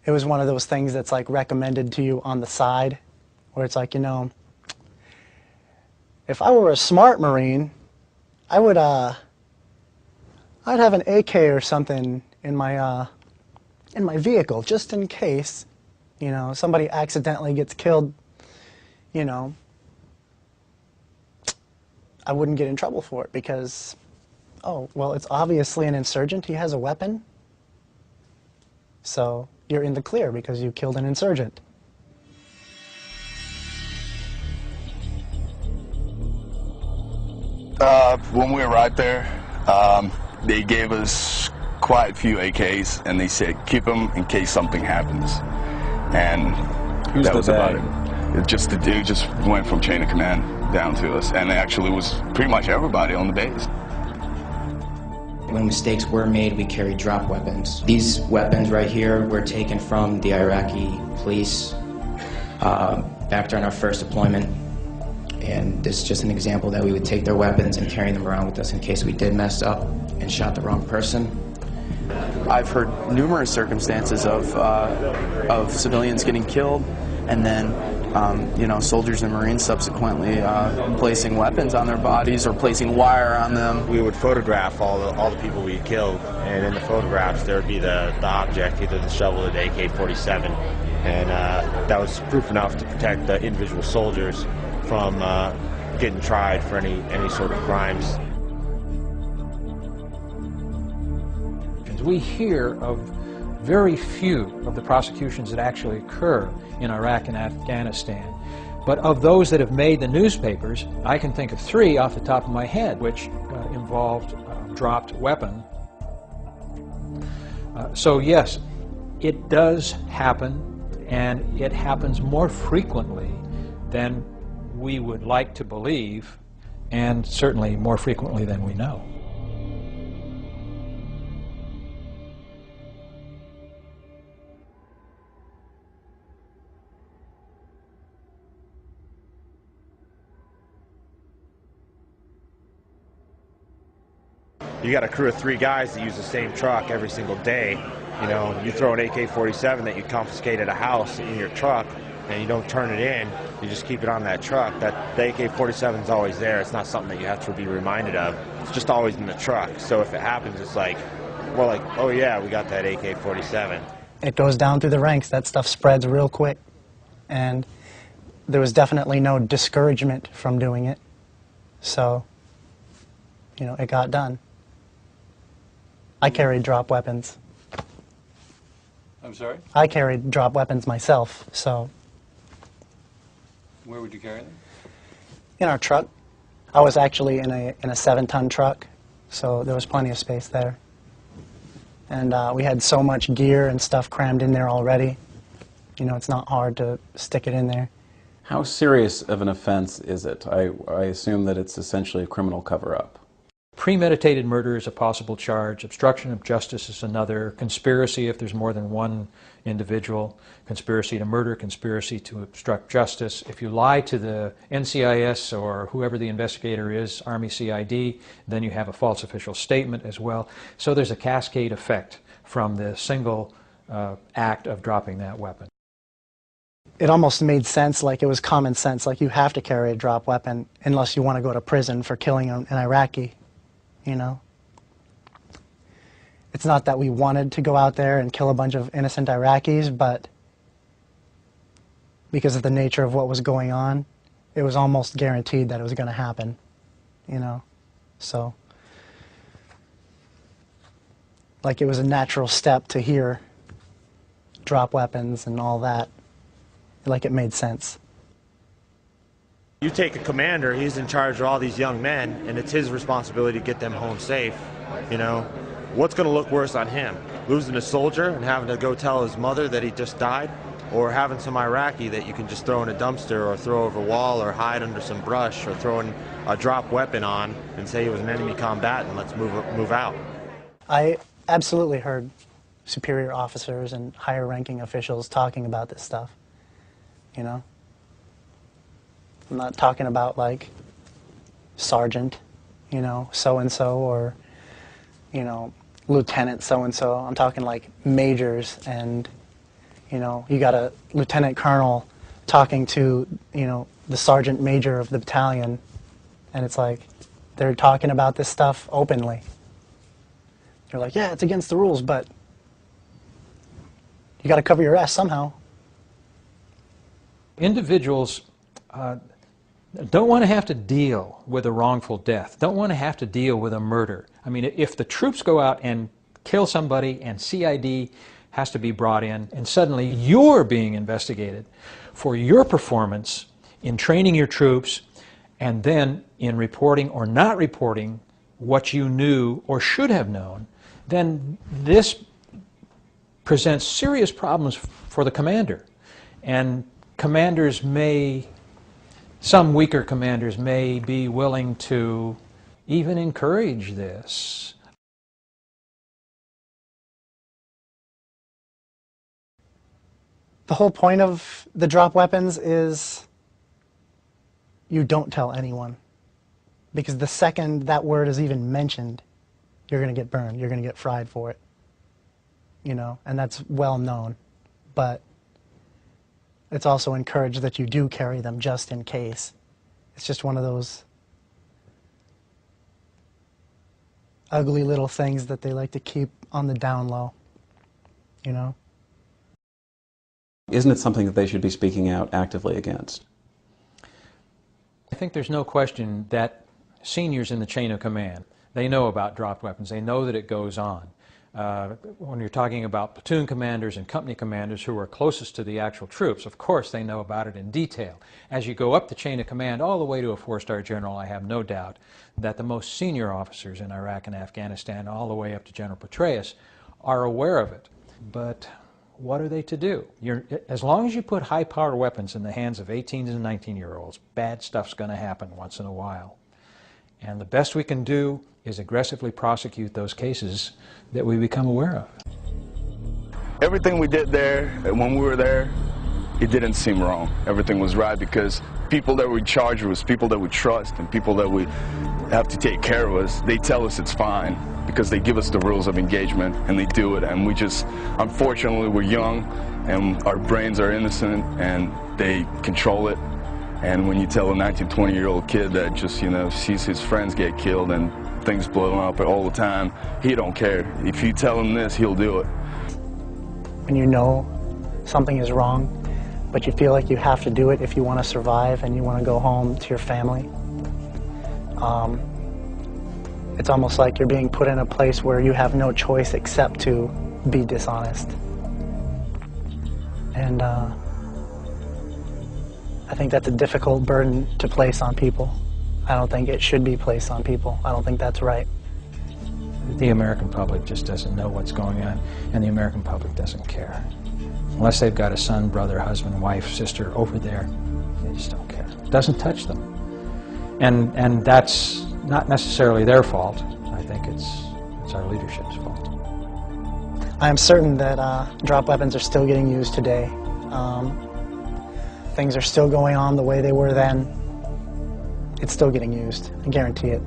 it was one of those things that's like recommended to you on the side, where it's like, you know, if I were a smart Marine, I would I'd have an AK or something in my vehicle just in case, you know, somebody accidentally gets killed, you know, I wouldn't get in trouble for it because, oh, well, it's obviously an insurgent. He has a weapon. So you're in the clear because you killed an insurgent. When we arrived there, they gave us quite a few AKs, and they said, keep them in case something happens. And that was about it. It just went from chain of command down to us, and it actually was pretty much everybody on the base. When mistakes were made, we carried drop weapons. These weapons right here were taken from the Iraqi police back during our first deployment. And this is just an example that we would take their weapons and carry them around with us in case we did mess up and shot the wrong person. I've heard numerous circumstances of civilians getting killed, and then you know, soldiers and Marines subsequently placing weapons on their bodies or placing wire on them. We would photograph all the people we killed, and in the photographs there would be the object, either the shovel or the AK-47, and that was proof enough to protect the individual soldiers from getting tried for any sort of crimes. We hear of very few of the prosecutions that actually occur in Iraq and Afghanistan. But of those that have made the newspapers, I can think of 3 off the top of my head, which involved dropped weapon. So yes, it does happen, and it happens more frequently than we would like to believe, and certainly more frequently than we know. You got a crew of 3 guys that use the same truck every single day. You know, you throw an AK-47 that you confiscate at a house in your truck, and you don't turn it in, you just keep it on that truck. The AK-47 is always there. It's not something that you have to be reminded of. It's just always in the truck. So if it happens, it's like, we're like, oh yeah, we got that AK-47. It goes down through the ranks. That stuff spreads real quick. And there was definitely no discouragement from doing it. So, you know, it got done. I carried drop weapons. I'm sorry? I carried drop weapons myself, so. Where would you carry them? In our truck. I was actually in a 7-ton truck, so there was plenty of space there. And we had so much gear and stuff crammed in there already. You know, it's not hard to stick it in there. How serious of an offense is it? I assume that it's essentially a criminal cover-up. Premeditated murder is a possible charge. Obstruction of justice is another. Conspiracy, if there's more than one individual. Conspiracy to murder, conspiracy to obstruct justice. If you lie to the NCIS or whoever the investigator is, Army CID, then you have a false official statement as well. So there's a cascade effect from the single act of dropping that weapon. It almost made sense, like it was common sense, like you have to carry a drop weapon unless you want to go to prison for killing an Iraqi. You know, it's not that we wanted to go out there and kill a bunch of innocent Iraqis, but because of the nature of what was going on, it was almost guaranteed that it was going to happen, you know. So, like, it was a natural step to hear drop weapons and all that. Like, it made sense. You take a commander, he's in charge of all these young men, and it's his responsibility to get them home safe. You know, what's going to look worse on him? Losing a soldier and having to go tell his mother that he just died? Or having some Iraqi that you can just throw in a dumpster or throw over a wall or hide under some brush or throw in a drop weapon on and say he was an enemy combatant and let's move out? I absolutely heard superior officers and higher ranking officials talking about this stuff, you know? I'm not talking about like sergeant, you know, so-and-so, or, you know, lieutenant so-and-so. I'm talking like majors and, You know, you got a lieutenant colonel talking to, you know, the sergeant major of the battalion, and it's like they're talking about this stuff openly. You're like, yeah, it's against the rules, but you got to cover your ass somehow. Individuals don't want to have to deal with a wrongful death, don't want to have to deal with a murder. I mean, if the troops go out and kill somebody and CID has to be brought in, and suddenly you're being investigated for your performance in training your troops and then in reporting or not reporting what you knew or should have known, then this presents serious problems for the commander. And commanders may, some weaker commanders may be willing to even encourage this. The whole point of the drop weapons is you don't tell anyone. Because the second that word is even mentioned, you're going to get burned. You're going to get fried for it. You know, and that's well known. But it's also encouraged that you do carry them just in case. It's just one of those ugly little things that they like to keep on the down low, you know? Isn't it something that they should be speaking out actively against? I think there's no question that seniors in the chain of command, they know about dropped weapons. They know that it goes on. When you're talking about platoon commanders and company commanders who are closest to the actual troops, of course they know about it in detail. As you go up the chain of command all the way to a four-star general, I have no doubt that the most senior officers in Iraq and Afghanistan, all the way up to General Petraeus, are aware of it. But what are they to do? As long as you put high-powered weapons in the hands of 18 and 19-year-olds, bad stuff's going to happen once in a while. And the best we can do is aggressively prosecute those cases that we become aware of. Everything we did there, when we were there, it didn't seem wrong. Everything was right because people that we charge with, people that we trust, and people that we have to take care of us, they tell us it's fine because they give us the rules of engagement and they do it. And we just, unfortunately, we're young and our brains are innocent and they control it. And when you tell a 19, 20-year-old kid that just, you know, sees his friends get killed and things blowing up all the time, he don't care. If you tell him this, he'll do it. When you know something is wrong, but you feel like you have to do it if you want to survive and you want to go home to your family, it's almost like you're being put in a place where you have no choice except to be dishonest. And I think that's a difficult burden to place on people. I don't think it should be placed on people. I don't think that's right. The American public just doesn't know what's going on, and the American public doesn't care. Unless they've got a son, brother, husband, wife, sister over there, they just don't care. It doesn't touch them. And that's not necessarily their fault. I think it's our leadership's fault. I am certain that drop weapons are still getting used today. Things are still going on the way they were then. It's still getting used. I guarantee it.